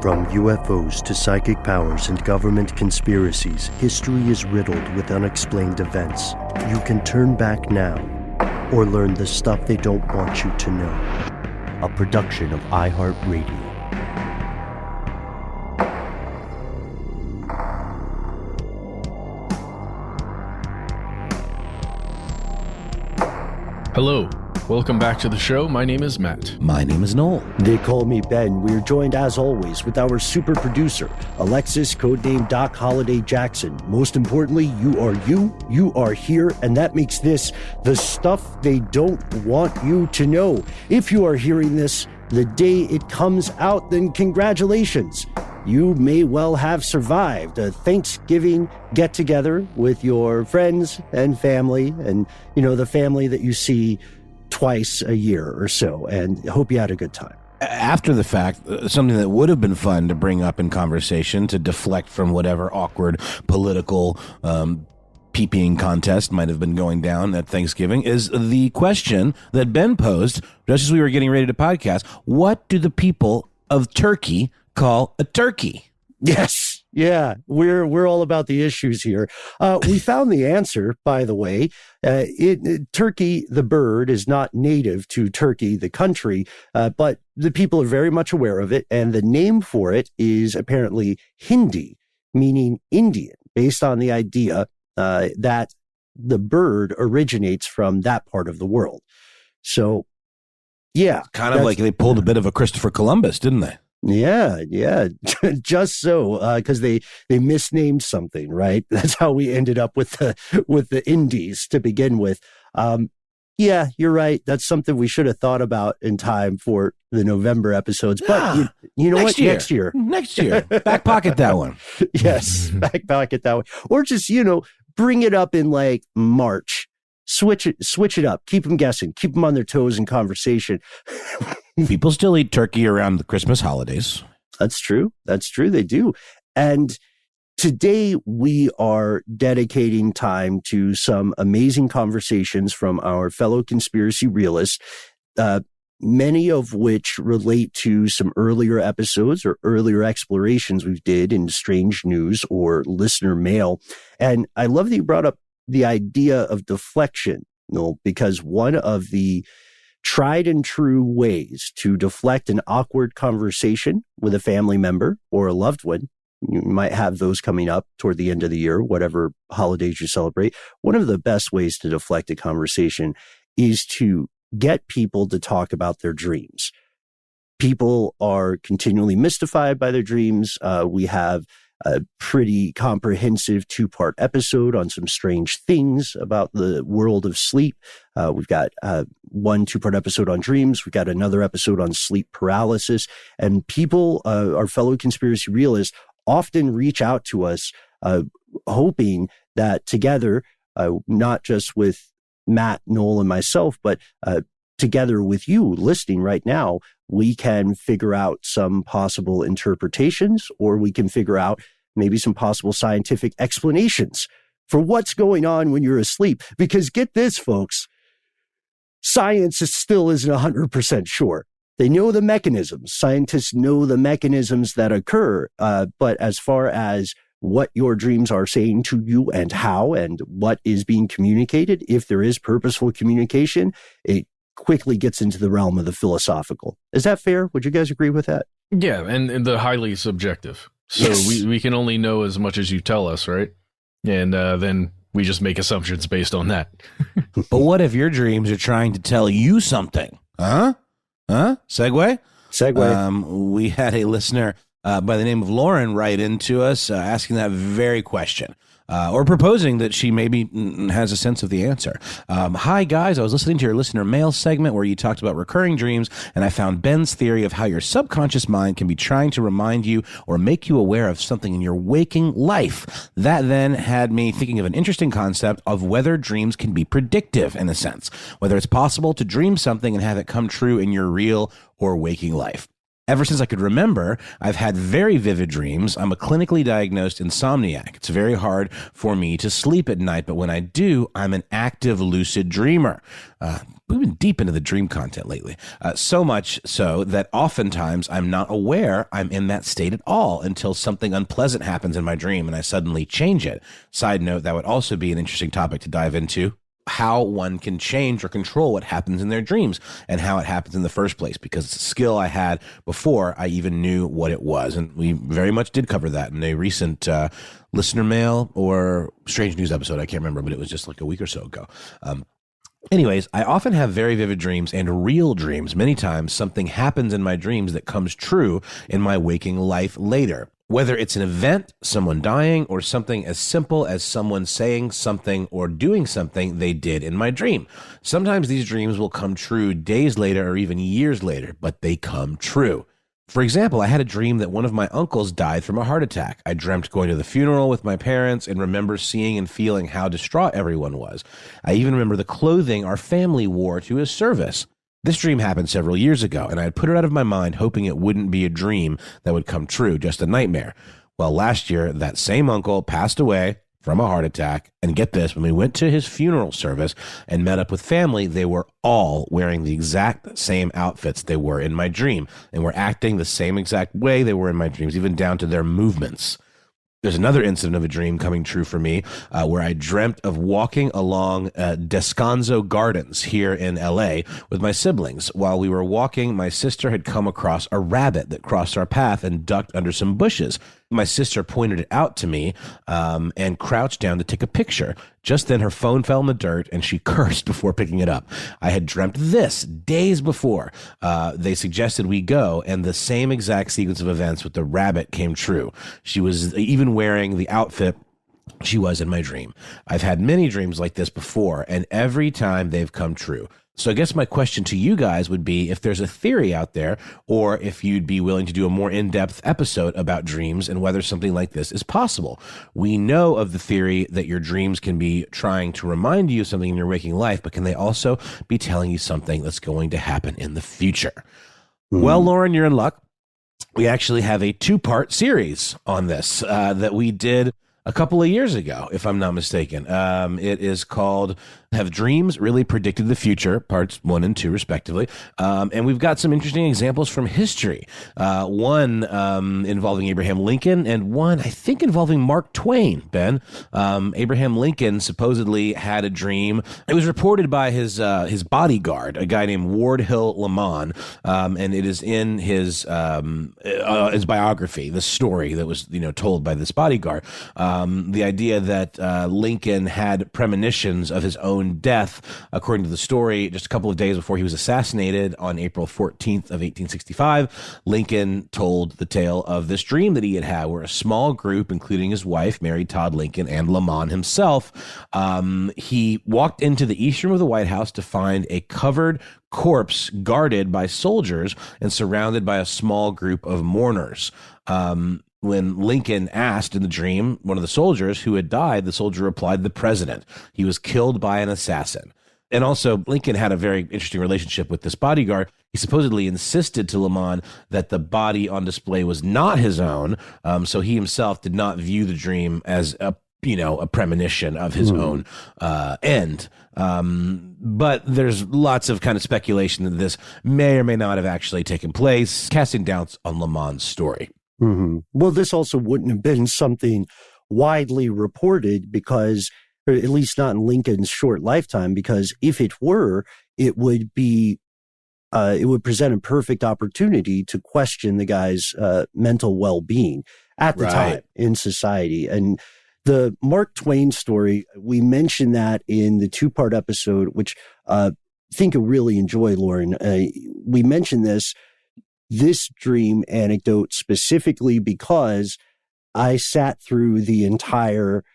From UFOs to psychic powers and government conspiracies, history is riddled with unexplained events. You can turn back now or learn the stuff they don't want you to know. A production of iHeartRadio. Hello, welcome back to the show. My name is Matt. My name is Noel. They call me Ben. We're joined as always with our super producer, Alexis, codename Doc Holliday Jackson. Most importantly, you are here, and that makes this the stuff they don't want you to know. If you are hearing this the day it comes out, then congratulations. You may well have survived a Thanksgiving get-together with your friends and family, and, you know, the family that you see twice a year or so, and hope you had a good time. After the fact, something that would have been fun to bring up in conversation to deflect from whatever awkward political peeing contest might have been going down at Thanksgiving is the question that Ben posed just as we were getting ready to podcast. What do the people of Turkey call a turkey? Yes. Yeah, we're all about the issues here. We found the answer, by the way. Turkey, the bird, is not native to Turkey, the country, but the people are very much aware of it. And the name for it is apparently Hindi, meaning Indian, based on the idea that the bird originates from that part of the world. So, yeah. Kind of like they pulled a bit of a Christopher Columbus, didn't they? Yeah, just so, because they misnamed something, right? That's how we ended up with the Indies to begin with. Yeah, you're right. That's something we should have thought about in time for the November episodes. But you know what? Next year. Back pocket that one. Yes, back pocket that one. Or just, bring it up in like March. Switch it up. Keep them guessing. Keep them on their toes in conversation. People still eat turkey around the Christmas holidays. That's true. They do. And today we are dedicating time to some amazing conversations from our fellow conspiracy realists, many of which relate to some earlier episodes or earlier explorations we did in Strange News or listener mail. And I love that you brought up the idea of deflection, Noel, because one of the tried and true ways to deflect an awkward conversation with a family member or a loved one, you might have those coming up toward the end of the year, whatever holidays you celebrate. One of the best ways to deflect a conversation is to get people to talk about their dreams. People are continually mystified by their dreams. We have a pretty comprehensive 2-part episode on some strange things about the world of sleep. We've got one 2-part episode on dreams. We've got another episode on sleep paralysis. And people, our fellow conspiracy realists, often reach out to us hoping that together, not just with Matt, Noel, and myself, but together with you listening right now, we can figure out some possible interpretations, or we can figure out maybe some possible scientific explanations for what's going on when you're asleep. Because get this, folks, science still isn't 100% sure. They know the mechanisms. Scientists know the mechanisms that occur. But as far as what your dreams are saying to you and how and what is being communicated, if there is purposeful communication, it quickly gets into the realm of the philosophical. Is that fair? Would you guys agree with that? Yeah, and the highly subjective. So yes. we can only know as much as you tell us, right? And then we just make assumptions based on that. But what if your dreams are trying to tell you something? Huh? Segue? We had a listener by the name of Lauren write into us asking that very question. Or proposing that she maybe has a sense of the answer. Hi, guys. I was listening to your listener mail segment where you talked about recurring dreams, and I found Ben's theory of how your subconscious mind can be trying to remind you or make you aware of something in your waking life. That then had me thinking of an interesting concept of whether dreams can be predictive, in a sense, whether it's possible to dream something and have it come true in your real or waking life. Ever since I could remember, I've had very vivid dreams. I'm a clinically diagnosed insomniac. It's very hard for me to sleep at night, but when I do, I'm an active lucid dreamer. We've been deep into the dream content lately, so much so that oftentimes I'm not aware I'm in that state at all until something unpleasant happens in my dream and I suddenly change it. Side note, that would also be an interesting topic to dive into, how one can change or control what happens in their dreams and how it happens in the first place, because it's a skill I had before I even knew what it was. And we very much did cover that in a recent listener mail or Strange News episode. I can't remember, but it was just like a week or so ago. Anyways, I often have very vivid dreams and real dreams. Many times something happens in my dreams that comes true in my waking life later. Whether it's an event, someone dying, or something as simple as someone saying something or doing something they did in my dream. Sometimes these dreams will come true days later or even years later, but they come true. For example, I had a dream that one of my uncles died from a heart attack. I dreamt going to the funeral with my parents and remember seeing and feeling how distraught everyone was. I even remember the clothing our family wore to his service. This dream happened several years ago, and I had put it out of my mind, hoping it wouldn't be a dream that would come true, just a nightmare. Well, last year, that same uncle passed away from a heart attack. And get this, when we went to his funeral service and met up with family, they were all wearing the exact same outfits they were in my dream and were acting the same exact way they were in my dreams, even down to their movements. There's another incident of a dream coming true for me where I dreamt of walking along Descanso Gardens here in LA with my siblings. While we were walking, my sister had come across a rabbit that crossed our path and ducked under some bushes. My sister pointed it out to me and crouched down to take a picture. Just then her phone fell in the dirt and she cursed before picking it up. I had dreamt this days before. They suggested we go, and the same exact sequence of events with the rabbit came true. She was even wearing the outfit she was in my dream. I've had many dreams like this before, and every time they've come true. So I guess my question to you guys would be if there's a theory out there, or if you'd be willing to do a more in-depth episode about dreams and whether something like this is possible. We know of the theory that your dreams can be trying to remind you of something in your waking life, but can they also be telling you something that's going to happen in the future? Mm-hmm. Well, Lauren, you're in luck. We actually have a 2-part series on this that we did a couple of years ago, if I'm not mistaken. It is called Have Dreams Really Predicted the Future? Parts 1 and 2, respectively. And we've got some interesting examples from history. One involving Abraham Lincoln, and one, I think, involving Mark Twain, Ben. Abraham Lincoln supposedly had a dream. It was reported by his bodyguard, a guy named Ward Hill Lamon, and it is in his biography, the story that was told by this bodyguard. The idea that Lincoln had premonitions of his own death, according to the story, just a couple of days before he was assassinated on April 14th of 1865. Lincoln told the tale of this dream that he had where a small group, including his wife, Mary Todd Lincoln, and Lamon himself, he walked into the east room of the White House to find a covered corpse guarded by soldiers and surrounded by a small group of mourners. When Lincoln asked in the dream one of the soldiers who had died, the soldier replied, "The president. He was killed by an assassin." And also, Lincoln had a very interesting relationship with this bodyguard. He supposedly insisted to Lamon that the body on display was not his own, so he himself did not view the dream as a premonition of his own end. But there's lots of kind of speculation that this may or may not have actually taken place, casting doubts on Lamon's story. Mm-hmm. Well, this also wouldn't have been something widely reported because, or at least not in Lincoln's short lifetime, because if it were, it would present a perfect opportunity to question the guy's mental well-being at the time in society. And the Mark Twain story, we mentioned that in the 2-part episode, which I think you'll really enjoy, Lauren. We mentioned this dream anecdote specifically because I sat through the entire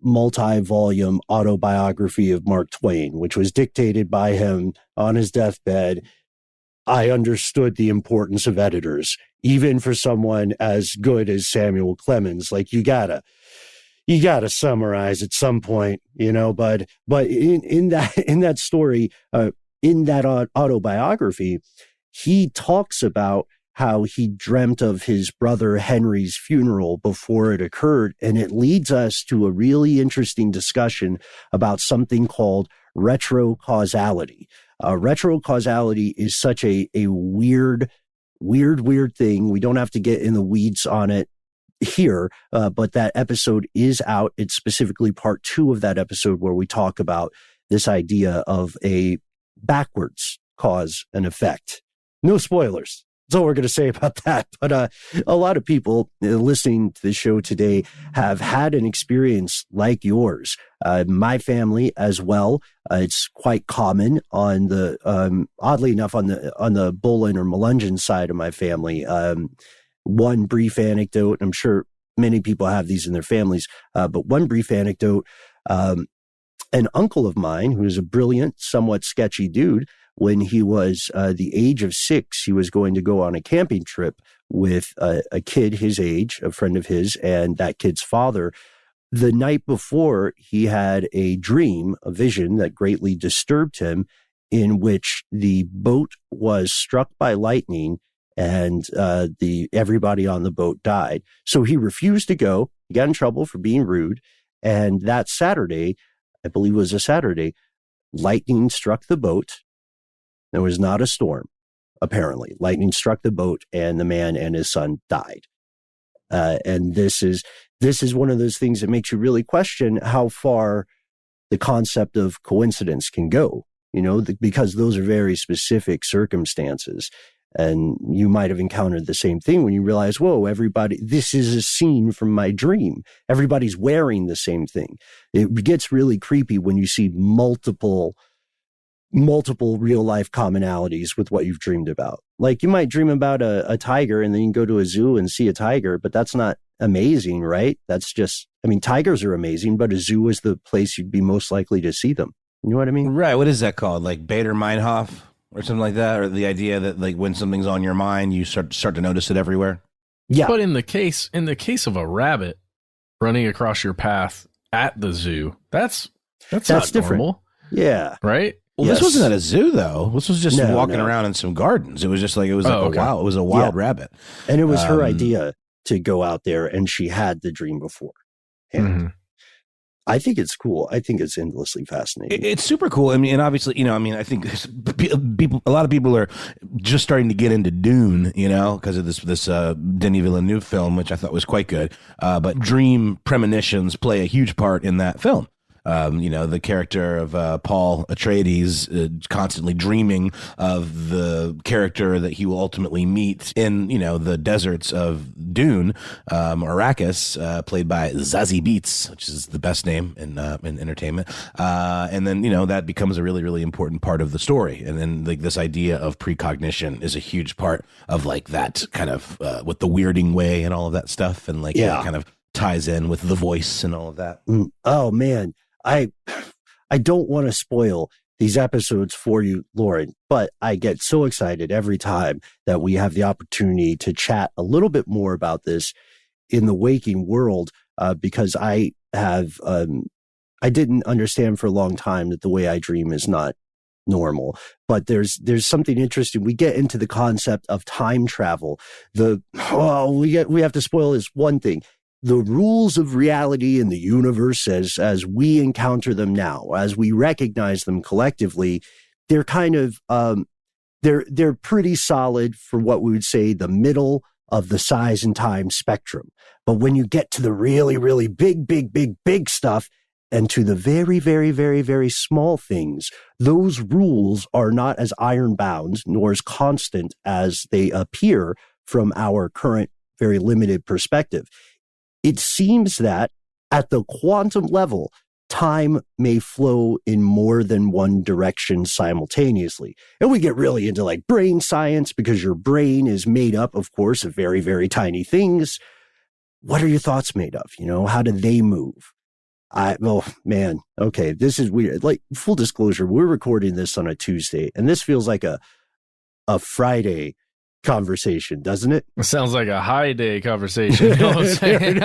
multi-volume autobiography of Mark Twain, which was dictated by him on his deathbed. I understood the importance of editors, even for someone as good as Samuel Clemens. Like you gotta summarize at some point, but in that story, in that autobiography, he talks about how he dreamt of his brother Henry's funeral before it occurred. And it leads us to a really interesting discussion about something called retrocausality. Retrocausality is such a weird thing. We don't have to get in the weeds on it here, but that episode is out. It's specifically part 2 of that episode where we talk about this idea of a backwards cause and effect. No spoilers. That's all we're going to say about that. But a lot of people listening to the show today have had an experience like yours. My family as well. It's quite common on the, oddly enough, on the Bolin or Melungeon side of my family. One brief anecdote, I'm sure many people have these in their families, but one brief anecdote, an uncle of mine, who is a brilliant, somewhat sketchy dude, when he was the age of 6, he was going to go on a camping trip with a kid his age, a friend of his, and that kid's father. The night before, he had a dream, a vision that greatly disturbed him, in which the boat was struck by lightning and everybody on the boat died. So he refused to go. He got in trouble for being rude. And that Saturday, I believe it was a Saturday, lightning struck the boat. There was not a storm, apparently. Lightning struck the boat, and the man and his son died. And this is one of those things that makes you really question how far the concept of coincidence can go, because those are very specific circumstances. And you might have encountered the same thing when you realize, whoa, this is a scene from my dream. Everybody's wearing the same thing. It gets really creepy when you see multiple real life commonalities with what you've dreamed about. Like you might dream about a tiger and then you can go to a zoo and see a tiger, but that's not amazing, right? That's just, tigers are amazing, but a zoo is the place you'd be most likely to see them. You know what I mean? Right. What is that called? Like Bader-Meinhof or something like that? Or the idea that like when something's on your mind, you start to notice it everywhere? Yeah. But in the case of a rabbit running across your path at the zoo, that's not different. Normal. Yeah. Right? Well, This wasn't at a zoo, though. This was just walking around in some gardens. It was just like, it was a wild rabbit. And it was her idea to go out there, and she had the dream before. And I think it's cool. I think it's endlessly fascinating. It's super cool. And obviously, I think a lot of people are just starting to get into Dune, because of this Denis Villeneuve film, which I thought was quite good. But dream premonitions play a huge part in that film. The character of Paul Atreides constantly dreaming of the character that he will ultimately meet in, the deserts of Dune, Arrakis, played by Zazie Beetz, which is the best name in entertainment. And then, that becomes a really, really important part of the story. And then like this idea of precognition is a huge part of like that kind of with the weirding way and all of that stuff. And like, it kind of ties in with the voice and all of that. Oh, man. I don't want to spoil these episodes for you, Lauren, but I get so excited every time that we have the opportunity to chat a little bit more about this in the waking world, because I didn't understand for a long time that the way I dream is not normal, but there's something interesting. We get into the concept of time travel. We have to spoil this one thing. The rules of reality in the universe as we encounter them now, as we recognize them collectively, they're kind of, they're pretty solid for what we would say the middle of the size and time spectrum. But when you get to the really, really big stuff and to the very, very, very, very small things, those rules are not as iron bound nor as constant as they appear from our current very limited perspective. It seems that at the quantum level, time may flow in more than one direction simultaneously. And we get really into like brain science because your brain is made up, of course, of very, very tiny things. What are your thoughts made of? How do they move? Man, okay, this is weird. Like, full disclosure, we're recording this on a Tuesday, and this feels like a Friday conversation, doesn't it? It sounds like a high day conversation. You know what I'm saying?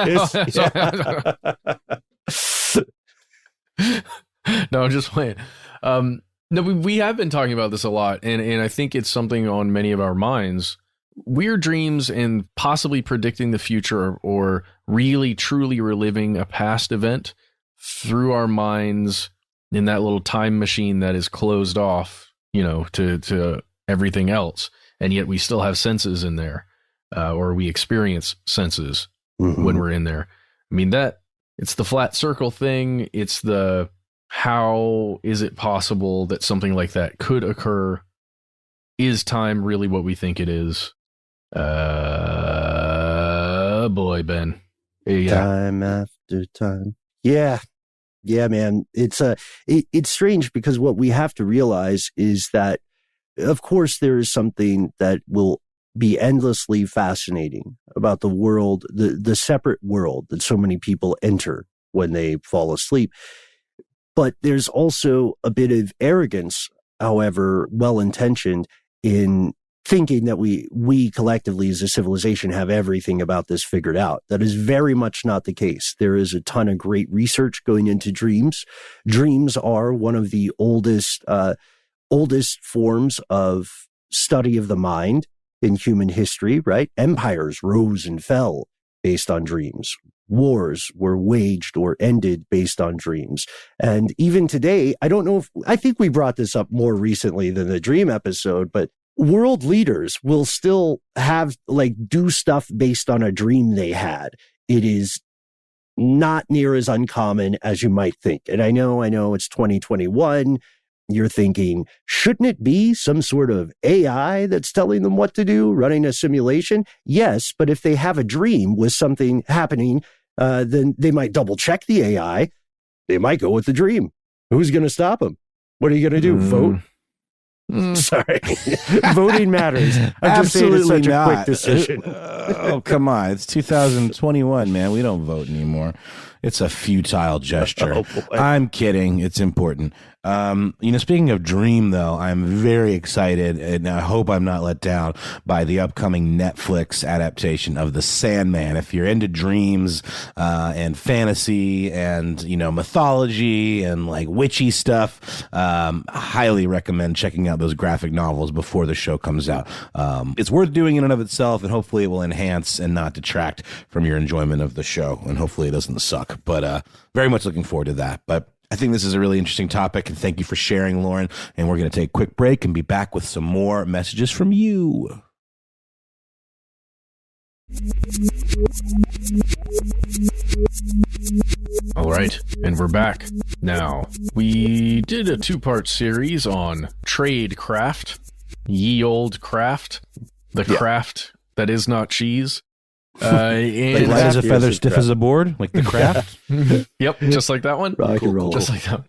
No, I'm just playing. No, we have been talking about this a lot, and I think it's something on many of our minds weird dreams and possibly predicting the future or really truly reliving a past event through our minds in that little time machine that is closed off, to everything else. And yet we still have senses in there, or we experience senses when we're in there. I mean, it's the flat circle thing. It's the, how is it possible that something like that could occur? Is time really what we think it is? Boy, Ben. Yeah. Time after time. Yeah. Yeah, man. It's strange because what we have to realize is that, of course, there is something that will be endlessly fascinating about the world, the separate world that so many people enter when they fall asleep. But there's also a bit of arrogance, however well-intentioned, in thinking that we collectively as a civilization have everything about this figured out. That is very much not the case. There is a ton of great research going into dreams. Dreams are one of the oldest forms of study of the mind in human history, right? Empires rose and fell based on dreams. Wars were waged or ended based on dreams. And even today, I think we brought this up more recently than the dream episode, but world leaders will still do stuff based on a dream they had. It is not near as uncommon as you might think. And I know it's 2021. You're thinking, shouldn't it be some sort of AI that's telling them what to do, running a simulation? Yes, but if they have a dream with something happening, then they might double check the AI. They might go with the dream. Who's going to stop them? What are you going to do? Vote? Sorry. Voting matters. I'm just saying it's such a quick decision. Oh, come on. It's 2021, man. We don't vote anymore. It's a futile gesture. Oh, boy. I'm kidding. It's important. Speaking of Dream, though, I'm very excited, and I hope I'm not let down by the upcoming Netflix adaptation of The Sandman. If you're into dreams and fantasy and, mythology and witchy stuff, I highly recommend checking out those graphic novels before the show comes out. It's worth doing in and of itself, and hopefully it will enhance and not detract from your enjoyment of the show, and hopefully it doesn't suck. But very much looking forward to that. But I think this is a really interesting topic, and thank you for sharing, Lauren. And we're going to take a quick break and be back with some more messages from you. All right, and we're back. Now, we did a 2-part series on tradecraft, ye old craft, the craft that is not cheese. And light as a feather, stiff as a board, like the craft. Yep, just like that one. Rock and roll. Just like that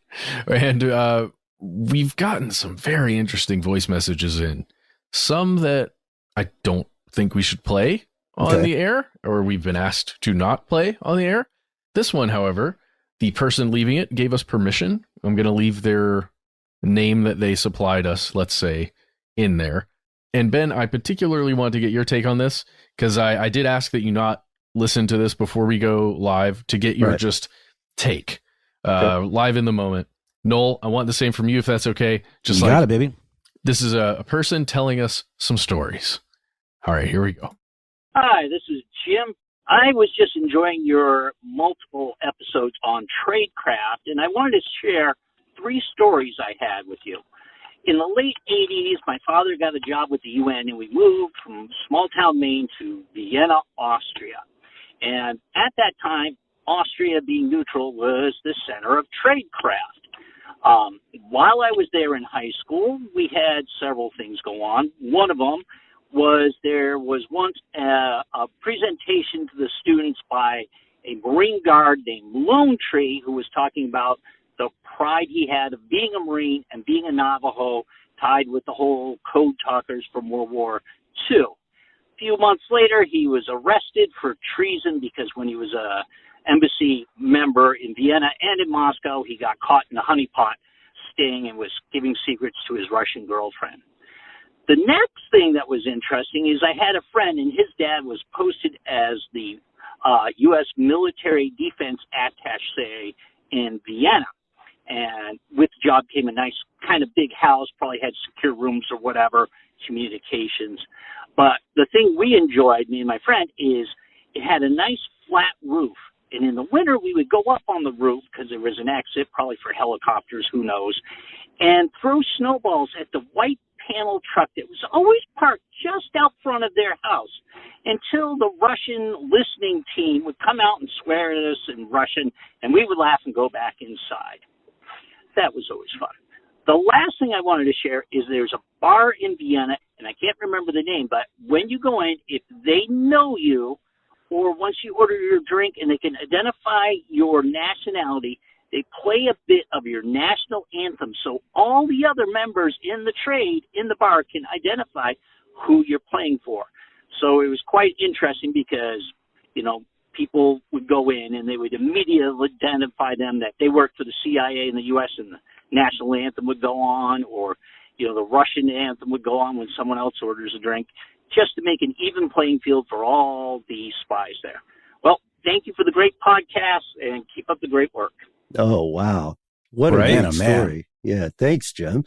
one. And we've gotten some very interesting voice messages in. Some that I don't think we should play on the air, or we've been asked to not play on the air. This one, however, the person leaving it gave us permission. I'm going to leave their name that they supplied us, let's say, in there. And Ben, I particularly want to get your take on this, because I did ask that you not listen to this before we go live to get your just take live in the moment. Noel, I want the same from you, if that's okay. Just got it, baby. This is a person telling us some stories. All right, here we go. Hi, this is Jim. I was just enjoying your multiple episodes on tradecraft, and I wanted to share 3 stories I had with you. In the late 80s, my father got a job with the UN, and we moved from small-town Maine to Vienna, Austria. And at that time, Austria, being neutral, was the center of tradecraft. While I was there in high school, we had several things go on. One of them was there was once a presentation to the students by a Marine guard named Lone Tree, who was talking about the pride he had of being a Marine and being a Navajo, tied with the whole code talkers from World War II. A few months later, he was arrested for treason because when he was a embassy member in Vienna and in Moscow, he got caught in a honeypot sting and was giving secrets to his Russian girlfriend. The next thing that was interesting is I had a friend, and his dad was posted as the U.S. military defense attaché in Vienna. And with the job came a nice kind of big house, probably had secure rooms or whatever, communications. But the thing we enjoyed, me and my friend, is it had a nice flat roof. And in the winter, we would go up on the roof because there was an exit, probably for helicopters, who knows, and throw snowballs at the white panel truck that was always parked just out front of their house until the Russian listening team would come out and swear at us in Russian, and we would laugh and go back inside. That was always fun. The last thing I wanted to share is there's a bar in Vienna, and I can't remember the name, but when you go in, if they know you, or once you order your drink and they can identify your nationality, they play a bit of your national anthem, so all the other members in the trade in the bar can identify who you're playing for. So it was quite interesting because, you know, people would go in and they would immediately identify them that they worked for the CIA in the U.S. and the national anthem would go on, or, you know, the Russian anthem would go on when someone else orders a drink, just to make an even playing field for all the spies there. Well, thank you for the great podcast and keep up the great work. Oh, wow. What a great story. Yeah. Thanks, Jim.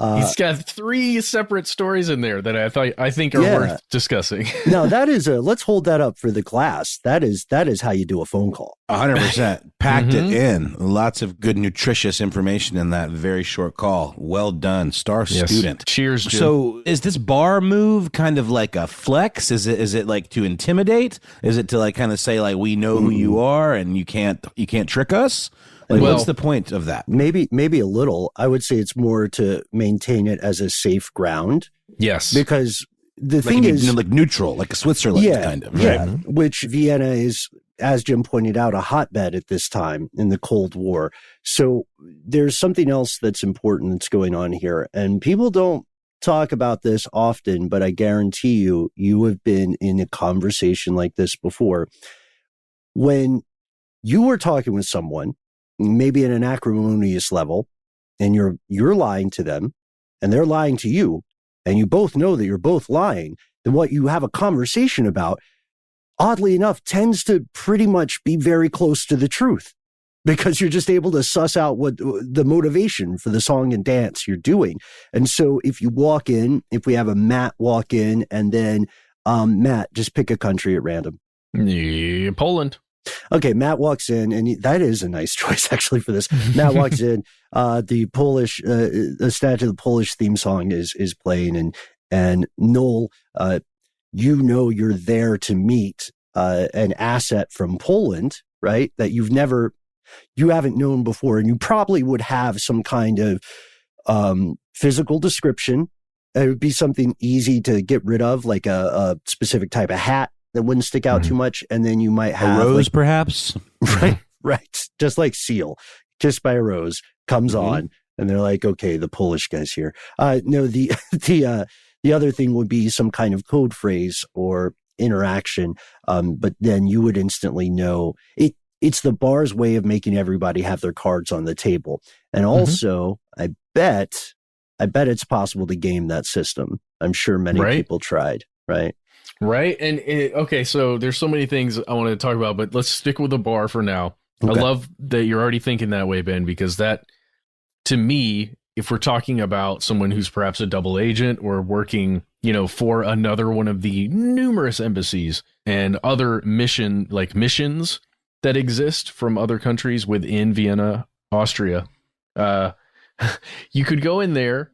He's got 3 separate stories in there that I think are worth discussing. No, that is let's hold that up for the class. That is how you do a phone call. 100%. Packed it in. Lots of good, nutritious information in that very short call. Well done. Star student. Cheers, Jim. So is this bar move kind of like a flex? Is it like to intimidate? Is it to like kind of say like, we know who you are and you can't trick us? Like, what's the point of that? Maybe a little. I would say it's more to maintain it as a safe ground. Yes. Because the thing is, like neutral, like a Switzerland kind of. Yeah. Right? Which Vienna is, as Jim pointed out, a hotbed at this time in the Cold War. So there's something else that's important that's going on here. And people don't talk about this often, but I guarantee you have been in a conversation like this before. When you were talking with someone, maybe at an acrimonious level, and you're lying to them and they're lying to you, and you both know that you're both lying, then what you have a conversation about, oddly enough, tends to pretty much be very close to the truth, because you're just able to suss out what the motivation for the song and dance you're doing. And so if you walk in, if we have a Matt walk in, and then Matt, just pick a country at random. Yeah, Poland. Okay, Matt walks in, and that is a nice choice actually for this. Matt walks in, the Polish, the Statue of the Polish theme song is playing, and Noel, you know, you're there to meet an asset from Poland, right? That you haven't known before, and you probably would have some kind of physical description. It would be something easy to get rid of, like a specific type of hat that wouldn't stick out too much, and then you might have a rose, perhaps. Right. Just like Seal, Kissed by a Rose comes on, and they're like, okay, the Polish guy's here. No, the other thing would be some kind of code phrase or interaction, but then you would instantly know it. It's the bar's way of making everybody have their cards on the table, and also, I bet it's possible to game that system. I'm sure many people tried. Right. And okay, so there's so many things I want to talk about, but let's stick with the bar for now. Okay. I love that you're already thinking that way, Ben, because that, to me, if we're talking about someone who's perhaps a double agent or working, you know, for another one of the numerous embassies and other missions that exist from other countries within Vienna, Austria, you could go in there,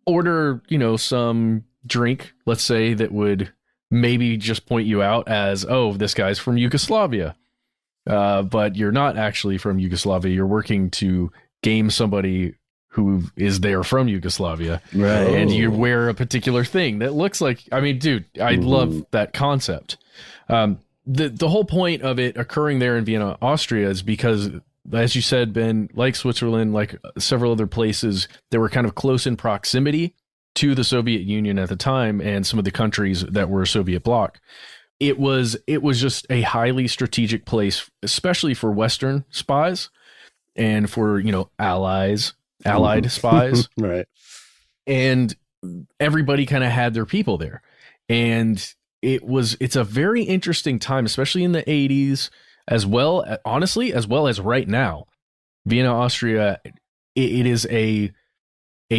order, you know, some drink, let's say, that would maybe just point you out as, oh, this guy's from Yugoslavia. But you're not actually from Yugoslavia. You're working to game somebody who is there from Yugoslavia. Right. And you wear a particular thing that looks like, I mean, dude, I love that concept. The whole point of it occurring there in Vienna, Austria is because, as you said, Ben, like Switzerland, like several other places that were kind of close in proximity to the Soviet Union at the time and some of the countries that were Soviet bloc. It was just a highly strategic place, especially for Western spies and for, you know, allied spies. Right. And everybody kind of had their people there. And it's a very interesting time, especially in the 80s, as well, honestly, as well as right now. Vienna, Austria, it is a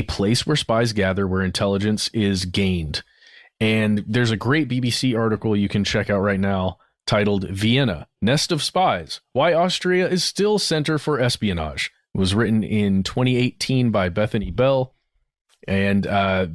place where spies gather, where intelligence is gained. And there's a great BBC article you can check out right now titled Vienna, Nest of Spies, Why Austria is Still Center for Espionage. It was written in 2018 by Bethany Bell. And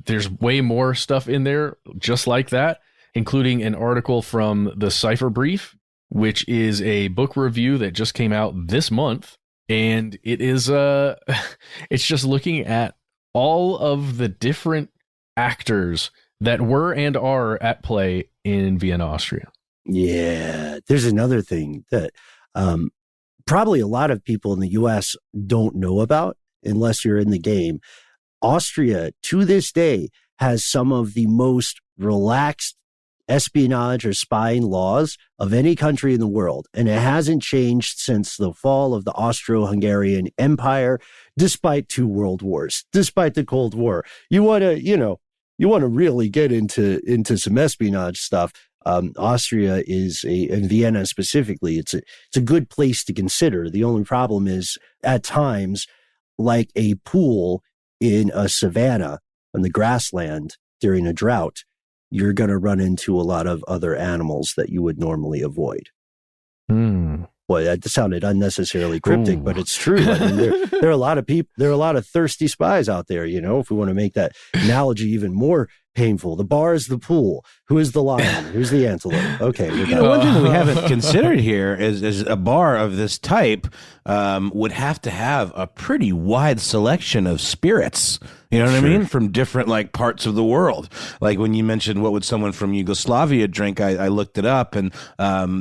there's way more stuff in there just like that, including an article from the Cipher Brief, which is a book review that just came out this month. And it is it's just looking at all of the different actors that were and are at play in Vienna, Austria. Yeah, there's another thing that probably a lot of people in the U.S. don't know about unless you're in the game. Austria, to this day, has some of the most relaxed espionage or spying laws of any country in the world. And it hasn't changed since the fall of the Austro-Hungarian Empire, despite 2 world wars, despite the Cold War. You want to really get into some espionage stuff. Austria and Vienna specifically, it's a good place to consider. The only problem is at times, like a pool in a savanna on the grassland during a drought, you're going to run into a lot of other animals that you would normally avoid. Boy, that sounded unnecessarily cryptic, but it's true. I mean, there are a lot of people, there are a lot of thirsty spies out there, if we want to make that analogy even more painful. The bar is the pool. Who is the lion? Who's the antelope? Okay. One thing that we haven't considered here is a bar of this type would have to have a pretty wide selection of spirits. You know what I mean? From different parts of the world. Like when you mentioned what would someone from Yugoslavia drink, I looked it up, and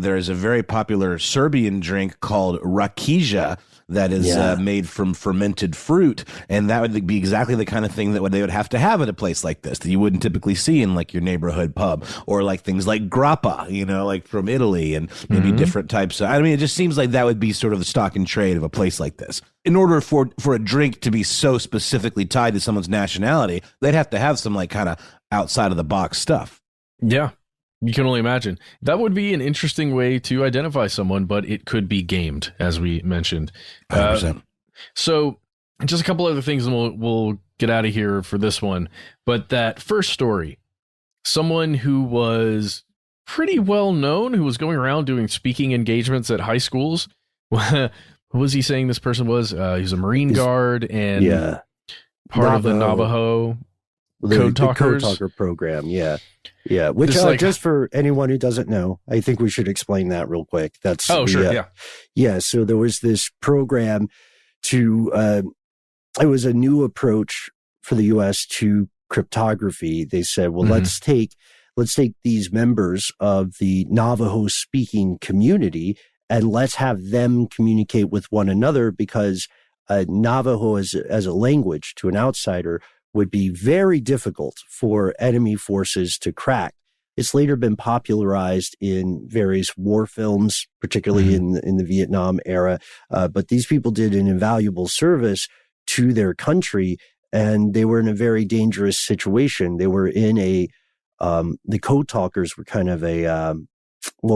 there is a very popular Serbian drink called rakija that is made from fermented fruit, and that would be exactly the kind of thing that they would have to have at a place like this that you wouldn't typically see in your neighborhood pub, or things like grappa, from Italy, and maybe different types. I mean, it just seems like that would be sort of the stock and trade of a place like this. In order for a drink to be so specifically tied to someone's nationality, they'd have to have some kind of outside of the box stuff. Yeah. You can only imagine. That would be an interesting way to identify someone, but it could be gamed, as we mentioned. 100%. So just a couple other things, and we'll get out of here for this one. But that first story, someone who was pretty well known, who was going around doing speaking engagements at high schools. Who was he saying this person was? He was a Marine Guard and part of the Navajo Code Talkers. The Code Talker program, yeah. Which, just for anyone who doesn't know, I think we should explain that real quick. Yeah, so there was this program it was a new approach for the U.S. to cryptography. They said, well, let's take these members of the Navajo speaking community and let's have them communicate with one another, because Navajo as a language to an outsider would be very difficult for enemy forces to crack. It's later been popularized in various war films, particularly in the Vietnam era. But these people did an invaluable service to their country, and they were in a very dangerous situation. They were in the code talkers were kind of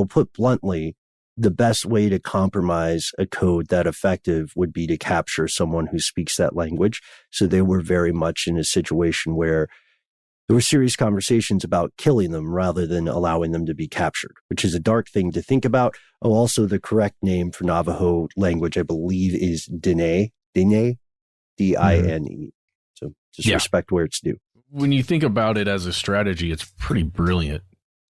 put bluntly, the best way to compromise a code that effective would be to capture someone who speaks that language. So they were very much in a situation where there were serious conversations about killing them rather than allowing them to be captured, which is a dark thing to think about. Oh, also the correct name for Navajo language, I believe, is Dine, D-I-N-E. So just respect where it's due. When you think about it as a strategy, it's pretty brilliant.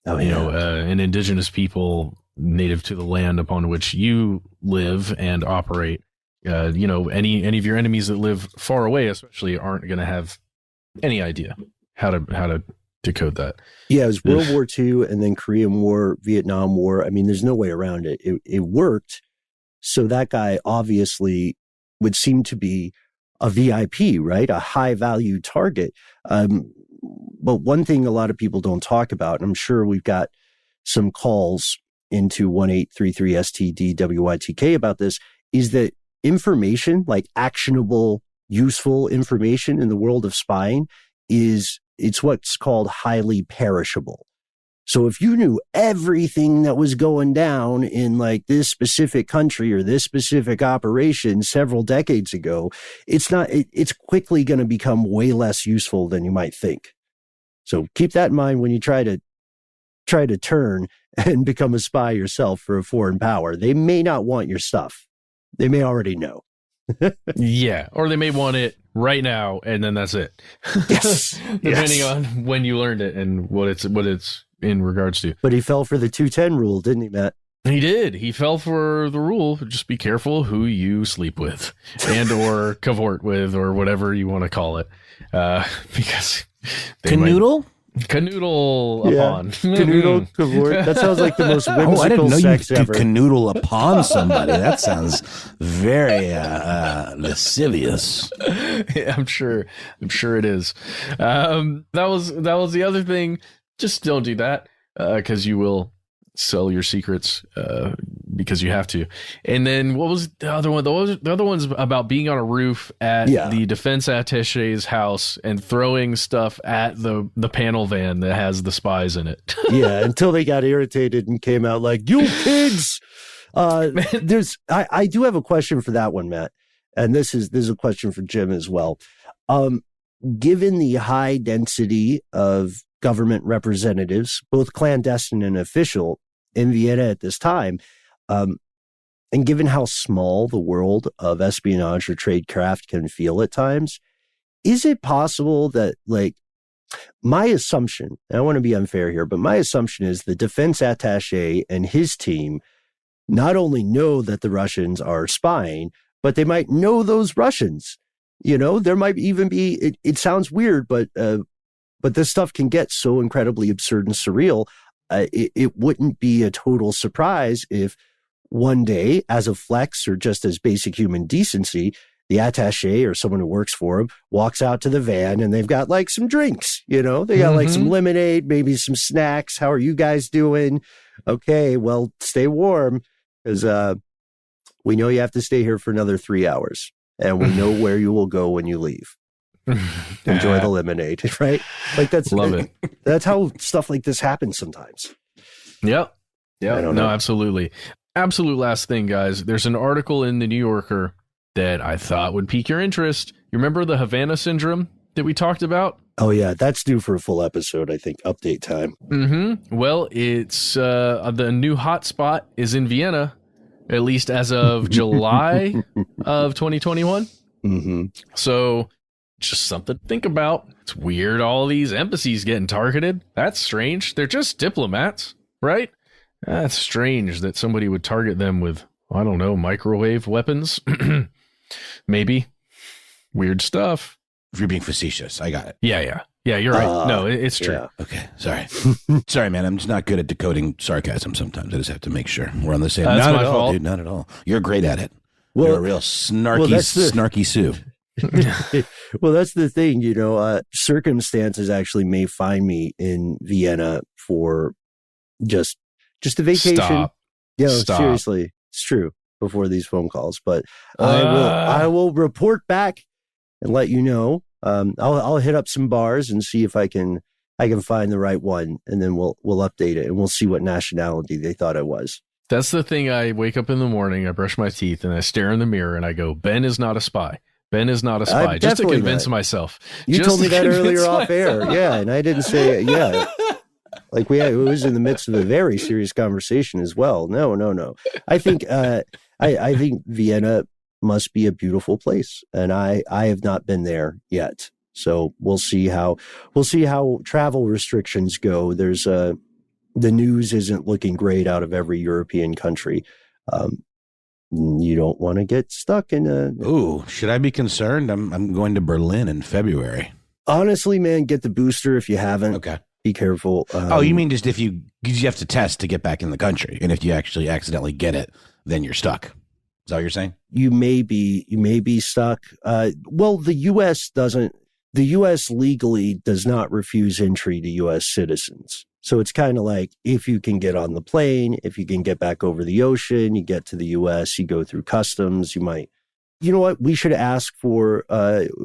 Oh, yeah. An indigenous people native to the land upon which you live and operate, any of your enemies that live far away, especially, aren't going to have any idea how to decode that. Yeah, it was World War II and then Korean War, Vietnam War. I mean, there's no way around it. It worked. So that guy obviously would seem to be a VIP, right? A high value target. But one thing a lot of people don't talk about, and I'm sure we've got some calls into 1-833-STDWYTK about this, is that information, like actionable, useful information in the world of spying, it's what's called highly perishable. So if you knew everything that was going down in this specific country or this specific operation several decades ago, it's quickly going to become way less useful than you might think. So keep that in mind when you try to turn and become a spy yourself for a foreign power. They may not want your stuff. They may already know. Yeah, or they may want it right now, and then that's it. Yes. Depending on when you learned it and what it's in regards to. But he fell for the 210 rule, didn't he, Matt? He did. He fell for the rule. Just be careful who you sleep with and or cavort with or whatever you want to call it. Because Canoodle? Canoodle upon. Canoodle, cavort. That sounds like the most whimsical I didn't know sex you could ever. canoodle upon somebody. That sounds very lascivious. Yeah, I'm sure it is. That was the other thing. Just don't do that because you will sell your secrets because you have to. And then what was the other one? The other one's about being on a roof at the defense attache's house and throwing stuff at the panel van that has the spies in it. Yeah, until they got irritated and came out like, "You pigs!" I do have a question for that one, Matt, and this is a question for Jim as well. Given the high density of government representatives, both clandestine and official, in Vienna at this time, and given how small the world of espionage or tradecraft can feel at times, is it possible that, like, my assumption, and I want to be unfair here, but my assumption is the defense attaché and his team not only know that the Russians are spying, but they might know those Russians. You know, there might even be, it sounds weird, but this stuff can get so incredibly absurd and surreal. It wouldn't be a total surprise if one day, as a flex or just as basic human decency, the attaché or someone who works for him walks out to the van and they've got like some drinks, you know, they got like some lemonade, maybe some snacks. How are you guys doing? Okay, well, stay warm because we know you have to stay here for another 3 hours and we know where you will go when you leave. Enjoy the lemonade, right? Like Love it. That's how stuff like this happens sometimes. Yep. I don't know. Absolutely. Absolute last thing, guys. There's an article in the New Yorker that I thought would pique your interest. You remember the Havana syndrome that we talked about? Oh yeah, that's due for a full episode, I think. Update time. Well, it's the new hotspot is in Vienna, at least as of July of 2021. So just something to think about. It's weird, all these embassies getting targeted. That's strange. They're just diplomats, right? That's strange that somebody would target them with, I don't know, microwave weapons. Maybe. Weird stuff. If you're being facetious, I got it. Yeah, you're right. No, it's true. Yeah. Okay, sorry. Sorry, man. I'm just not good at decoding sarcasm sometimes. I just have to make sure we're on the same. That's not my at all, fault. dude. Not at all. You're great at it. Well, you're a real snarky Sue. Well, that's the thing, you know, circumstances actually may find me in Vienna for just a vacation. Stop. Seriously, it's true before these phone calls, but I will report back and let you know. I'll hit up some bars and see if I can find the right one, and then we'll update it and we'll see what nationality they thought I was. That's the thing. I wake up in the morning, I brush my teeth, and I stare in the mirror and I go, Ben is not a spy. Ben is not a spy. Just to convince myself. You told me that earlier off air. Yeah, and I didn't say it. Yeah. Like it was in the midst of a very serious conversation as well. No. I think I think Vienna must be a beautiful place, and I have not been there yet. So we'll see how travel restrictions go. There's the news isn't looking great out of every European country. You don't want to get stuck in a... Ooh, should I be concerned? I'm going to Berlin in February. Honestly, man, get the booster if you haven't. Okay. Be careful. You mean just because you have to test to get back in the country, and if you actually accidentally get it, then you're stuck. Is that what you're saying? You may be stuck. Well, the U.S. legally does not refuse entry to U.S. citizens. So it's kind of like if you can get on the plane, if you can get back over the ocean, you get to the U.S., you go through customs, you might. You know what? We should ask for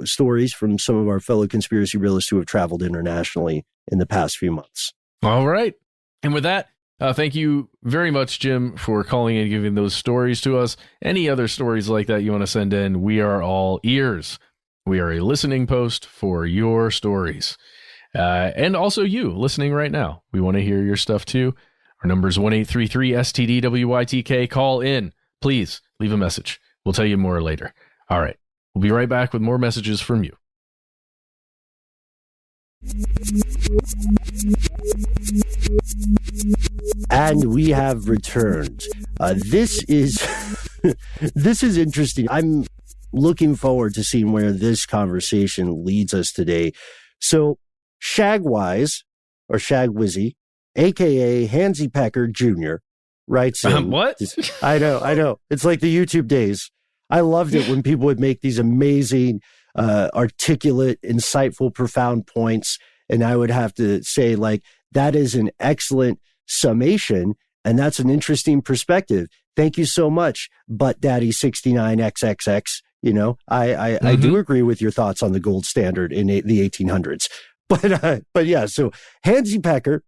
stories from some of our fellow conspiracy realists who have traveled internationally in the past few months. All right. And with that, thank you very much, Jim, for calling and giving those stories to us. Any other stories like that you want to send in, we are all ears. We are a listening post for your stories. And also you listening right now. We want to hear your stuff too. Our number is 1-833-STDWYTK. Call in. Please leave a message. We'll tell you more later. All right. We'll be right back with more messages from you. And we have returned. This is this is interesting. I'm looking forward to seeing where this conversation leads us today. So Shagwise, or Shagwizzy, a.k.a. Hansy Pecker Jr., writes in. What? I know. It's like the YouTube days. I loved it when people would make these amazing, articulate, insightful, profound points. And I would have to say, like, that is an excellent summation. And that's an interesting perspective. Thank you so much, Butt Daddy 69XXX. You know, I do agree with your thoughts on the gold standard in the 1800s. But yeah, so Hansy Pecker,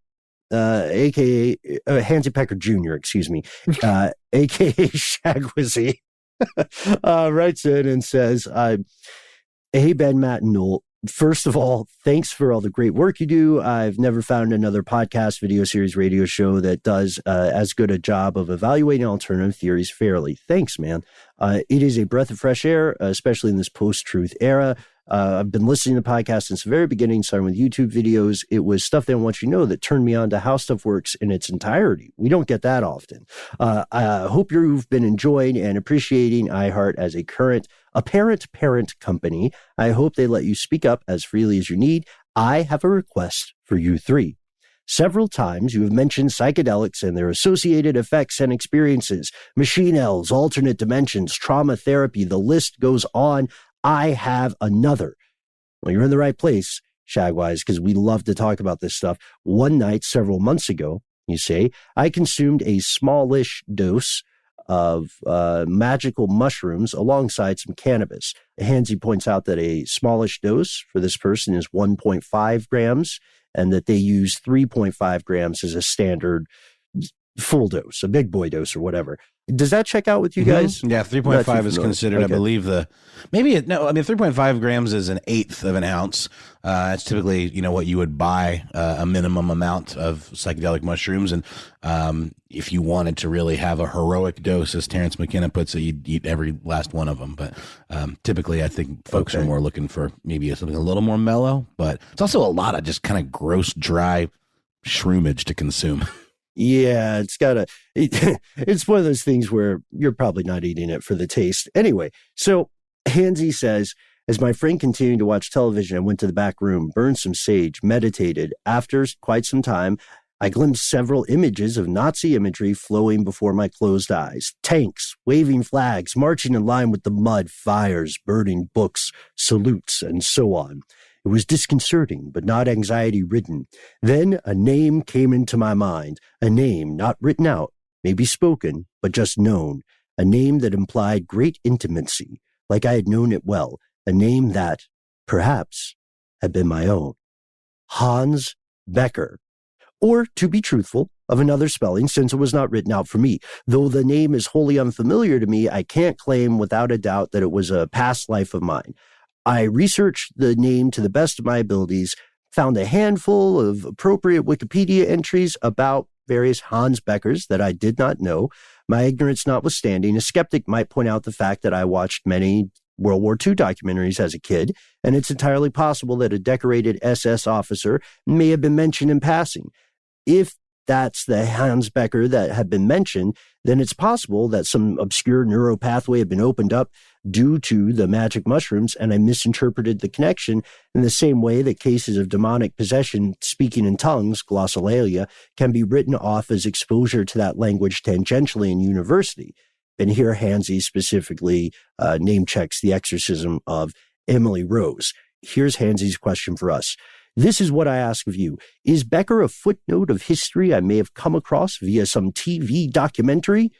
aka Hansy Pecker Jr., excuse me, aka Shagwizzy, writes in and says, "Hey Ben, Matt, and Noel. First of all, thanks for all the great work you do. I've never found another podcast, video series, radio show that does as good a job of evaluating alternative theories fairly. Thanks, man. It is a breath of fresh air, especially in this post-truth era. I've been listening to podcasts since the very beginning, starting with YouTube videos. It was Stuff They Don't Want You to Know that turned me on to how stuff works in its entirety. We don't get that often. I hope you've been enjoying and appreciating iHeart as a apparent parent company. I hope they let you speak up as freely as you need. I have a request for you three. Several times you have mentioned psychedelics and their associated effects and experiences, machine elves, alternate dimensions, trauma therapy, the list goes on. I have another. Well, you're in the right place, Shagwise, because we love to talk about this stuff. One night, several months ago, you say, I consumed a smallish dose of magical mushrooms alongside some cannabis. Hansy points out that a smallish dose for this person is 1.5 grams and that they use 3.5 grams as a standard full dose, a big boy dose or whatever. Does that check out with you guys? Yeah, 3.5 is considered, okay. I believe 3.5 grams is an eighth of an ounce. It's typically, what you would buy a minimum amount of psychedelic mushrooms. And if you wanted to really have a heroic dose, as Terrence McKenna puts it, you'd eat every last one of them. But typically, I think folks are more looking for maybe something a little more mellow. But it's also a lot of just kind of gross, dry shroomage to consume. Yeah, it's one of those things where you're probably not eating it for the taste. Anyway, so Hansy says, as my friend continued to watch television, I went to the back room, burned some sage, meditated. After quite some time, I glimpsed several images of Nazi imagery flowing before my closed eyes. Tanks, waving flags, marching in line with the mud, fires, burning books, salutes, and so on. It was disconcerting, but not anxiety-ridden. Then a name came into my mind, a name not written out, maybe spoken, but just known, a name that implied great intimacy, like I had known it well, a name that, perhaps, had been my own. Hans Becker. Or, to be truthful, of another spelling, since it was not written out for me. Though the name is wholly unfamiliar to me, I can't claim without a doubt that it was a past life of mine. I researched the name to the best of my abilities, found a handful of appropriate Wikipedia entries about various Hans Beckers that I did not know. My ignorance notwithstanding, a skeptic might point out the fact that I watched many World War II documentaries as a kid, and it's entirely possible that a decorated SS officer may have been mentioned in passing. If that's the Hans Becker that had been mentioned, then it's possible that some obscure neural pathway had been opened up due to the magic mushrooms, and I misinterpreted the connection in the same way that cases of demonic possession, speaking in tongues, glossolalia, can be written off as exposure to that language tangentially in university. And here Hansy specifically name checks the exorcism of Emily Rose. Here's Hansy's question for us. This is what I ask of you. Is Becker a footnote of history I may have come across via some TV documentary?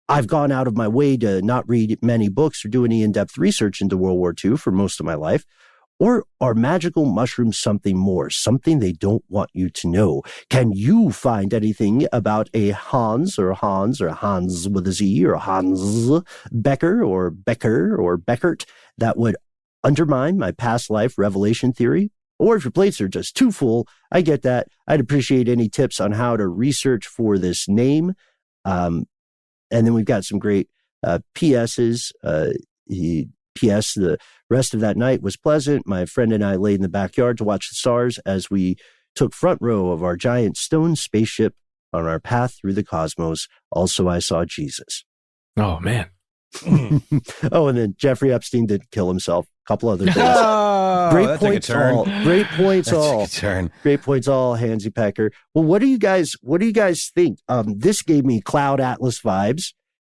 I've gone out of my way to not read many books or do any in-depth research into World War II for most of my life. Or are magical mushrooms something more, something they don't want you to know? Can you find anything about a Hans with a Z or Hans Becker or Beckert that would undermine my past life revelation theory? Or if your plates are just too full, I get that. I'd appreciate any tips on how to research for this name. And then we've got some great PSs. P.S. The rest of that night was pleasant. My friend and I laid in the backyard to watch the stars as we took front row of our giant stone spaceship on our path through the cosmos. Also, I saw Jesus. Oh, man. Oh, and then Jeffrey Epstein did kill himself. A couple other things. Great points all. Great points all. Great points all, Hansy Pecker. Well, what do you guys think? This gave me Cloud Atlas vibes.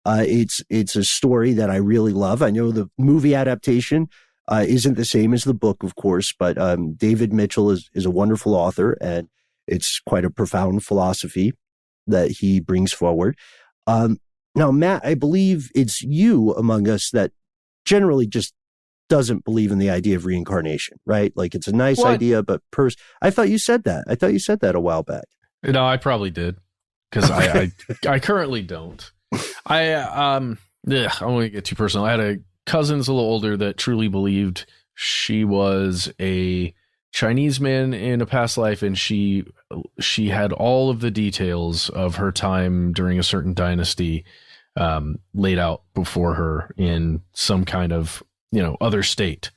It's a story that I really love. I know the movie adaptation isn't the same as the book, of course, but David Mitchell is a wonderful author, and it's quite a profound philosophy that he brings forward. Now, Matt, I believe it's you among us that generally just doesn't believe in the idea of reincarnation, right? Like, it's a nice idea, but I thought you said that. I thought you said that a while back. No, I probably did, because I currently don't. I won't get too personal. I had a cousin that's a little older that truly believed she was a Chinese man in a past life, and she had all of the details of her time during a certain dynasty laid out before her in some kind of other state,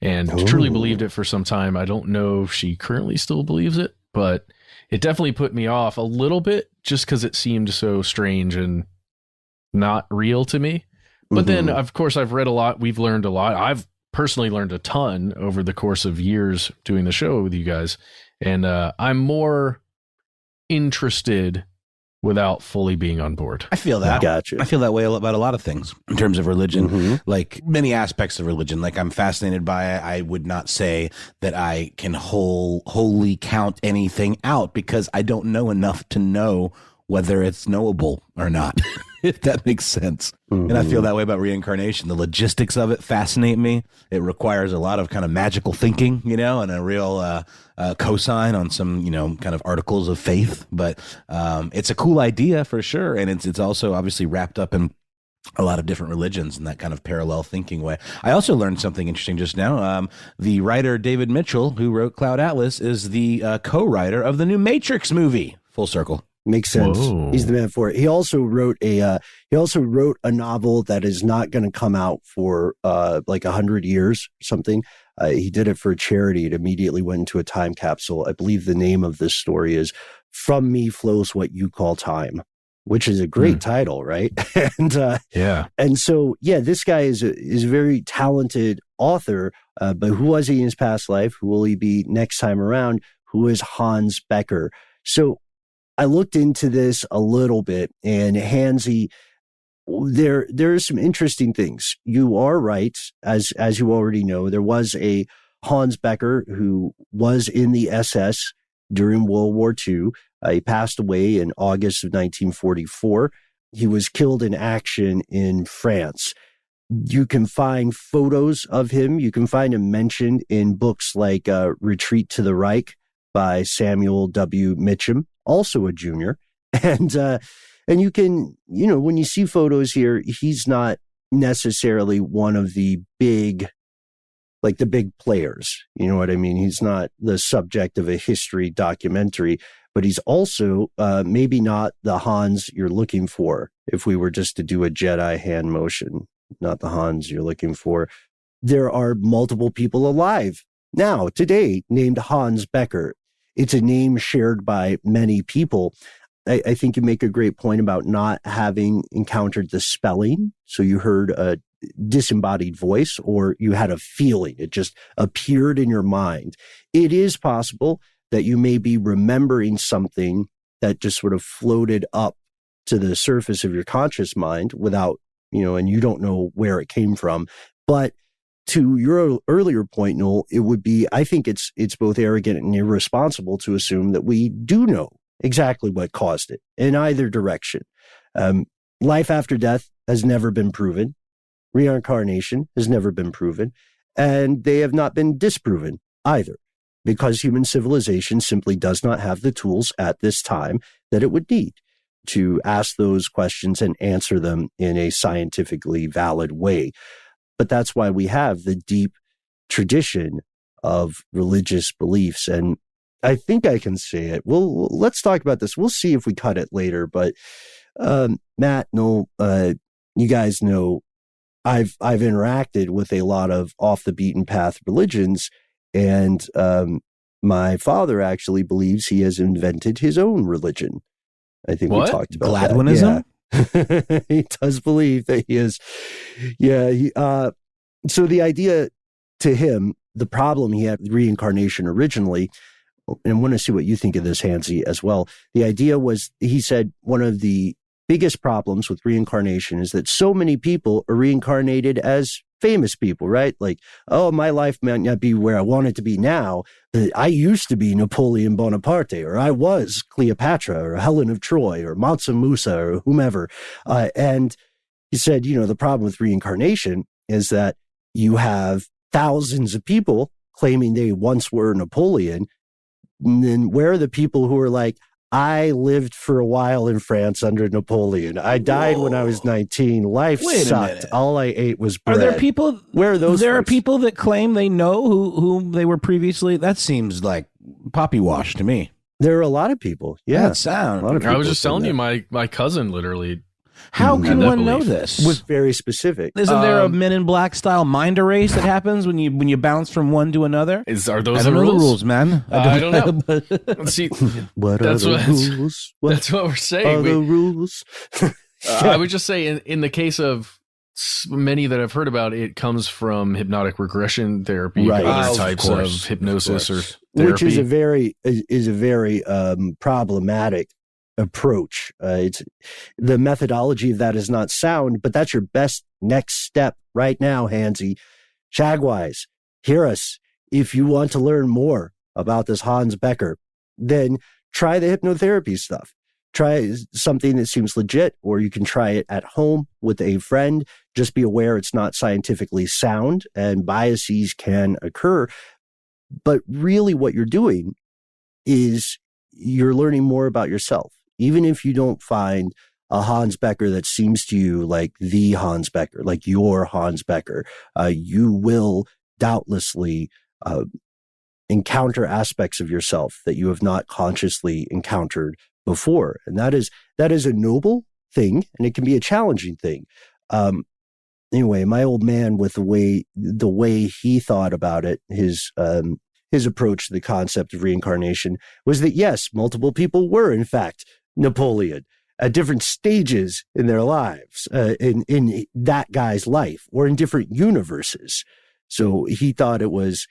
and truly believed it for some time. I don't know if she currently still believes it, but it definitely put me off a little bit just because it seemed so strange and not real to me. But then, of course, I've read a lot. We've learned a lot. I've personally learned a ton over the course of years doing the show with you guys. And I'm more interested without fully being on board. I feel that. Gotcha. I feel that way about a lot of things in terms of religion, like many aspects of religion. Like, I'm fascinated by it. I would not say that I can wholly count anything out because I don't know enough to know whether it's knowable or not, if that makes sense. And I feel that way about reincarnation. The logistics of it fascinate me. It requires a lot of kind of magical thinking, and a real cosign on some, kind of articles of faith. But it's a cool idea for sure. And it's also obviously wrapped up in a lot of different religions in that kind of parallel thinking way. I also learned something interesting just now. The writer David Mitchell, who wrote Cloud Atlas, is the co-writer of the new Matrix movie. Full circle. Makes sense. Whoa. He's the man for it. He also wrote a novel that is not going to come out for like 100 years or something. He did it for a charity. It immediately went into a time capsule. I believe the name of this story is "From Me Flows What You Call Time," which is a great title, right? And so this guy is a very talented author. But who was he in his past life? Who will he be next time around? Who is Hans Becker? So I looked into this a little bit, and Hansy, there are some interesting things. You are right, as you already know, there was a Hans Becker who was in the SS during World War II. He passed away in August of 1944. He was killed in action in France. You can find photos of him. You can find him mentioned in books like Retreat to the Reich by Samuel W. Mitchum, also a junior. And you can, when you see photos here, he's not necessarily one of the big players. You know what I mean? He's not the subject of a history documentary, but he's also maybe not the Hans you're looking for. If we were just to do a Jedi hand motion, not the Hans you're looking for. There are multiple people alive now, today, named Hans Becker. It's a name shared by many people. I think you make a great point about not having encountered the spelling. So you heard a disembodied voice, or you had a feeling. It just appeared in your mind. It is possible that you may be remembering something that just sort of floated up to the surface of your conscious mind without, and you don't know where it came from. But to your earlier point, Noel, it would be, I think it's both arrogant and irresponsible to assume that we do know exactly what caused it in either direction. Life after death has never been proven. Reincarnation has never been proven. And they have not been disproven either, because human civilization simply does not have the tools at this time that it would need to ask those questions and answer them in a scientifically valid way. But that's why we have the deep tradition of religious beliefs. And I think I can say it. Well, let's talk about this. We'll see if we cut it later. But Matt, no, you guys know I've interacted with a lot of off the beaten path religions, and my father actually believes he has invented his own religion. I think we talked about Gladwinism? That. Yeah. He does believe that he is. Yeah. So the idea to him, the problem he had with reincarnation originally, and I want to see what you think of this, Hansi, as well. The idea was, he said, one of the biggest problems with reincarnation is that so many people are reincarnated as famous people, right? Like, oh, my life might not be where I want it to be now, but I used to be Napoleon Bonaparte, or I was Cleopatra, or Helen of Troy, or Mansa Musa, or whomever. And he said, the problem with reincarnation is that you have thousands of people claiming they once were Napoleon. And then where are the people who are like, I lived for a while in France under Napoleon. I died when I was 19. Life sucked. All I ate was bread. Are there people? Where are those? There are people that claim they know who they were previously. That seems like poppy wash to me. There are a lot of people. Yeah, that sound. I was just telling you, my cousin literally. How can one know this? Was very specific. Isn't there a Men in Black style mind erase that happens when you bounce from one to another? Are those I don't the know rules? The rules, man. I don't know. See, what are the rules? That's what we're saying. Are the rules? I would just say, in the case of many that I've heard about, it comes from hypnotic regression therapy, right. Other types of hypnosis or therapy, which is a very problematic approach. It's the methodology of that is not sound, but that's your best next step right now, Hansi. Shagwise, hear us. If you want to learn more about this Hans Becker, then try the hypnotherapy stuff. Try something that seems legit, or you can try it at home with a friend. Just be aware it's not scientifically sound and biases can occur. But really what you're doing is you're learning more about yourself. Even if you don't find a Hans Becker that seems to you like the Hans Becker, like your Hans Becker, you will doubtlessly encounter aspects of yourself that you have not consciously encountered before. And that is a noble thing, and it can be a challenging thing. Anyway, my old man, with the way he thought about it, his approach to the concept of reincarnation was that, yes, multiple people were, in fact, Napoleon at different stages in their lives, in that guy's life, or in different universes. So he thought it was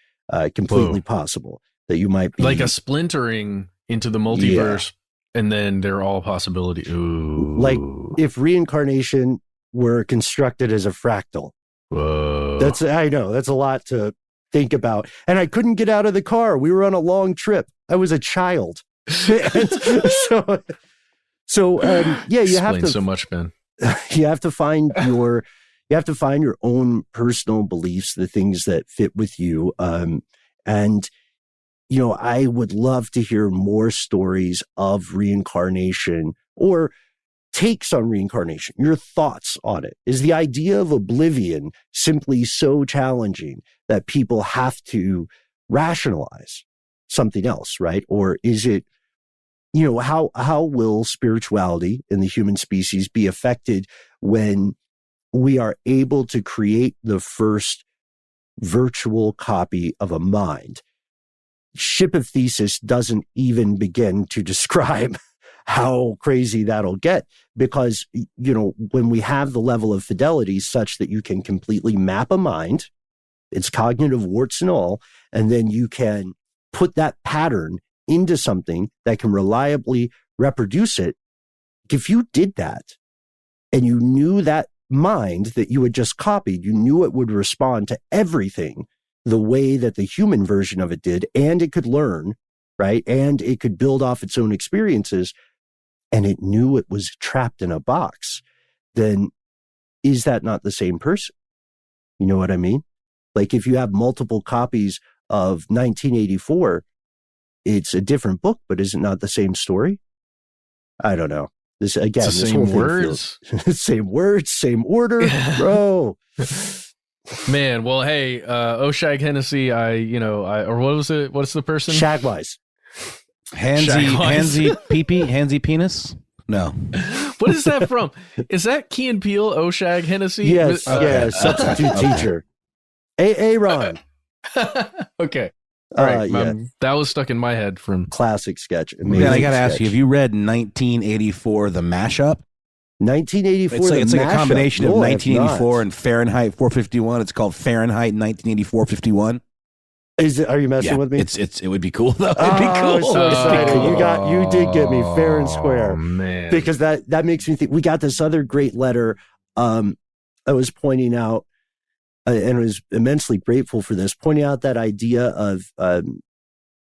completely possible that you might be like a splintering into the multiverse, and then they're all possibility. Ooh. Like if reincarnation were constructed as a fractal. Whoa. I know that's a lot to think about. And I couldn't get out of the car. We were on a long trip. I was a child. So you have to so much, Ben. You have to find your own personal beliefs, the things that fit with you. And I would love to hear more stories of reincarnation or takes on reincarnation, your thoughts on it. Is the idea of oblivion simply so challenging that people have to rationalize something else, right? Or is it, how will spirituality in the human species be affected when we are able to create the first virtual copy of a mind? Ship of Thesis doesn't even begin to describe how crazy that'll get, because, when we have the level of fidelity such that you can completely map a mind, its cognitive warts and all, and then you can put that pattern into something that can reliably reproduce it. If you did that and you knew that mind that you had just copied, you knew it would respond to everything the way that the human version of it did, and it could learn, right? And it could build off its own experiences, and it knew it was trapped in a box, then is that not the same person? You know what I mean? Like if you have multiple copies of 1984, it's a different book, but is it not the same story? I don't know. This again, it's the this same whole words, same words, same order, bro. Man, well, hey, Oshag Hennessy, or what was it? What's the person? Shagwise. Handsy pee-pee? Handsy penis? No. What is that from? Is that Key and Peele, Oshag Hennessy? Yes, substitute teacher. Aaron. Okay. All right. Yeah. That was stuck in my head from classic sketch. Man, I got to ask you, have you read 1984, The Mashup? 1984. It's like a combination of 1984 and Fahrenheit 451. It's called Fahrenheit 1984-51. Are you messing with me? It would be cool though. It'd be cool. So excited. You did get me fair and square. Man. Because that makes me think. We got this other great letter. I was pointing out, and I was immensely grateful for this, pointing out that idea of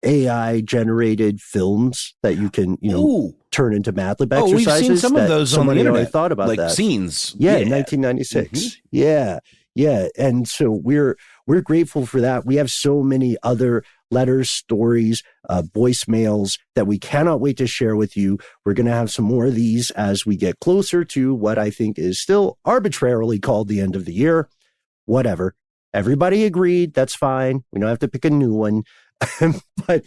AI generated films that you can, turn into MATLAB exercises. We've seen some of those on the internet. I thought about like that. Scenes. Yeah, in 1996. Mm-hmm. Yeah. And so we're grateful for that. We have so many other letters, stories, voicemails that we cannot wait to share with you. We're going to have some more of these as we get closer to what I think is still arbitrarily called the end of the year. Whatever. Everybody agreed. That's fine. We don't have to pick a new one. but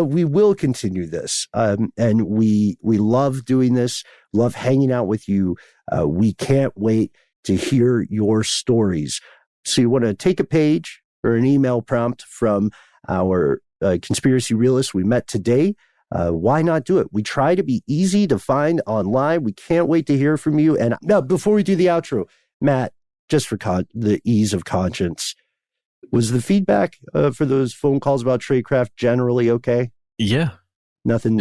we will continue this. And we love doing this, love hanging out with you. We can't wait to hear your stories. So you want to take a page or an email prompt from our conspiracy realist we met today. Why not do it? We try to be easy to find online. We can't wait to hear from you. And now, before we do the outro, Matt, just for the ease of conscience, was the feedback for those phone calls about tradecraft generally okay? Yeah. Nothing.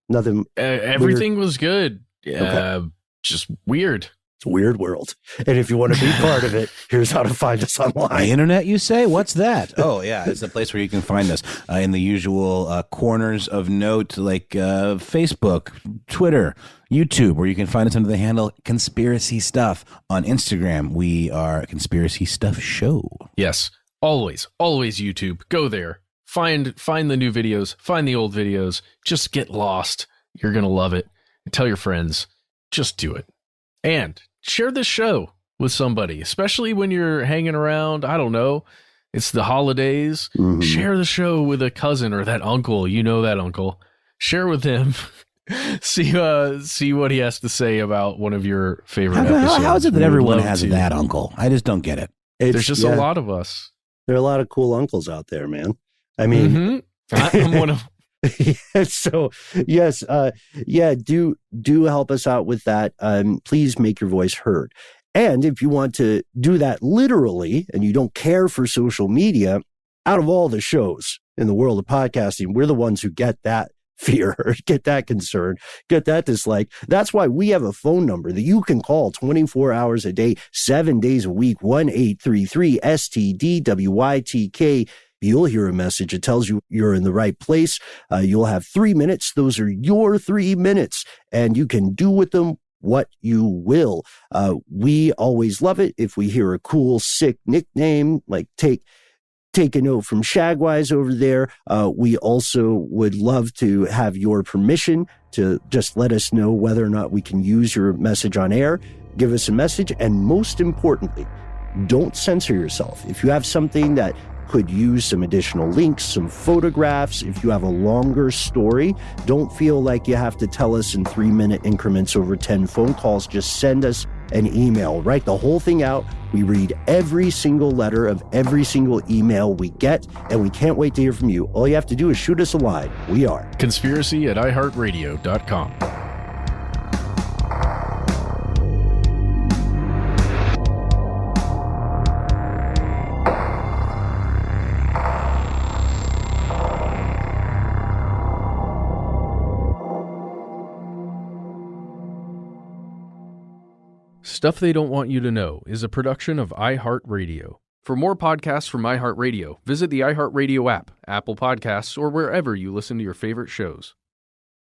Nothing. Everything was good. Okay. Just weird. It's a weird world. And if you want to be part of it, here's how to find us online. The internet, you say? What's that? Oh, yeah. It's the place where you can find us in the usual corners of note, like Facebook, Twitter, YouTube, where you can find us under the handle Conspiracy Stuff. On Instagram, we are Conspiracy Stuff Show. Yes. Always YouTube. Go there. Find the new videos. Find the old videos. Just get lost. You're going to love it. And tell your friends. Just do it. And share this show with somebody, especially when you're hanging around. I don't know. It's the holidays. Mm-hmm. Share the show with a cousin or that uncle. You know that uncle. Share with him. See what he has to say about one of your favorite episodes. How is it that everyone has that uncle? I just don't get it. There's just a lot of us. There are a lot of cool uncles out there, man. I mean, I'm one of. So yes, do help us out with that. Please make your voice heard. And if you want to do that literally, and you don't care for social media, out of all the shows in the world of podcasting, we're the ones who get that fear, get that concern, get that dislike. That's why we have a phone number that you can call 24 hours a day, 7 days a week, 1-833-STDWYTK. You'll hear a message. It tells you you're in the right place. You'll have 3 minutes. Those are your 3 minutes, and you can do with them what you will. We always love it if we hear a cool, sick nickname, like take a note from Shagwise over there. We also would love to have your permission to just let us know whether or not we can use your message on air. Give us a message, and most importantly, don't censor yourself. If you have something that could use some additional links, some photographs, if you have a longer story, don't feel like you have to tell us in 3-minute increments over 10 phone calls. Just send us an email. Write the whole thing out. We read every single letter of every single email we get, and we can't wait to hear from you. All you have to do is shoot us a line. We are conspiracy@iHeartRadio.com. Stuff They Don't Want You to Know is a production of iHeartRadio. For more podcasts from iHeartRadio, visit the iHeartRadio app, Apple Podcasts, or wherever you listen to your favorite shows.